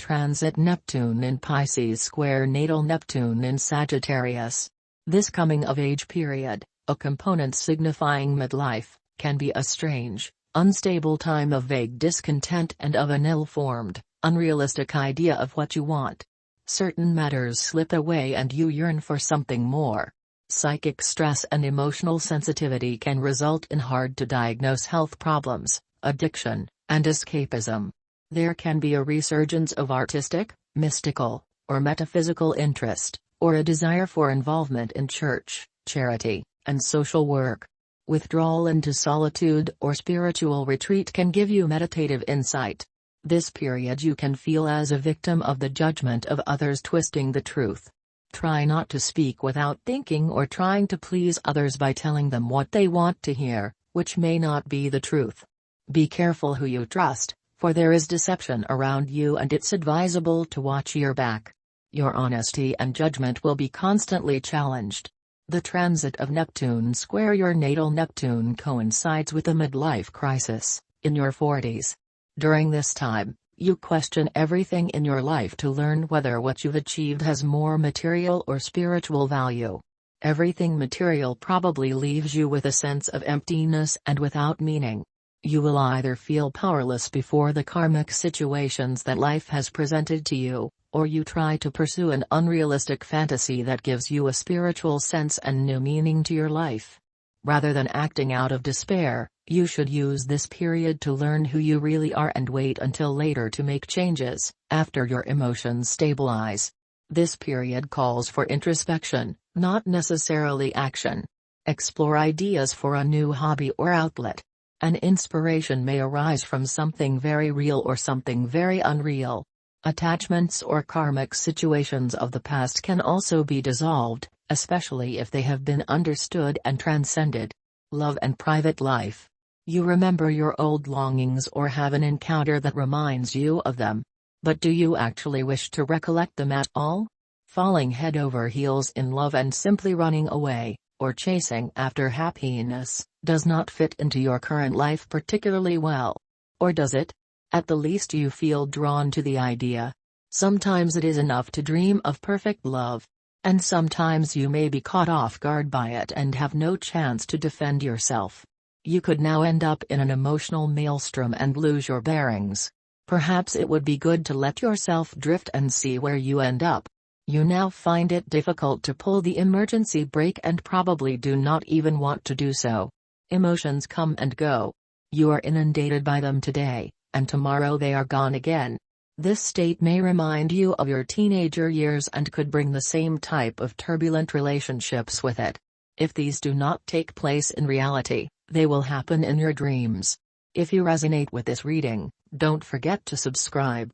transit Neptune in Pisces square natal Neptune in Sagittarius. This coming-of-age period, a component signifying midlife, can be a strange, unstable time of vague discontent and of an ill-formed, unrealistic idea of what you want. Certain matters slip away and you yearn for something more. Psychic stress and emotional sensitivity can result in hard-to-diagnose health problems, addiction, and escapism. There can be a resurgence of artistic, mystical, or metaphysical interest, or a desire for involvement in church, charity, and social work. Withdrawal into solitude or spiritual retreat can give you meditative insight. This period you can feel as a victim of the judgment of others twisting the truth. Try not to speak without thinking or trying to please others by telling them what they want to hear, which may not be the truth. Be careful who you trust, for there is deception around you and it's advisable to watch your back. Your honesty and judgment will be constantly challenged. The transit of Neptune square your natal Neptune coincides with a midlife crisis, in your 40s. During this time, you question everything in your life to learn whether what you've achieved has more material or spiritual value. Everything material probably leaves you with a sense of emptiness and without meaning. You will either feel powerless before the karmic situations that life has presented to you, or you try to pursue an unrealistic fantasy that gives you a spiritual sense and new meaning to your life. Rather than acting out of despair, you should use this period to learn who you really are and wait until later to make changes, after your emotions stabilize. This period calls for introspection, not necessarily action. Explore ideas for a new hobby or outlet. An inspiration may arise from something very real or something very unreal. Attachments or karmic situations of the past can also be dissolved, especially if they have been understood and transcended. Love and private life. You remember your old longings or have an encounter that reminds you of them. But do you actually wish to recollect them at all? Falling head over heels in love and simply running away, or chasing after happiness, does not fit into your current life particularly well. Or does it? At the least you feel drawn to the idea. Sometimes it is enough to dream of perfect love. And sometimes you may be caught off guard by it and have no chance to defend yourself. You could now end up in an emotional maelstrom and lose your bearings. Perhaps it would be good to let yourself drift and see where you end up. You now find it difficult to pull the emergency brake and probably do not even want to do so. Emotions come and go. You are inundated by them today, and tomorrow they are gone again. This state may remind you of your teenager years and could bring the same type of turbulent relationships with it. If these do not take place in reality, they will happen in your dreams. If you resonate with this reading, don't forget to subscribe.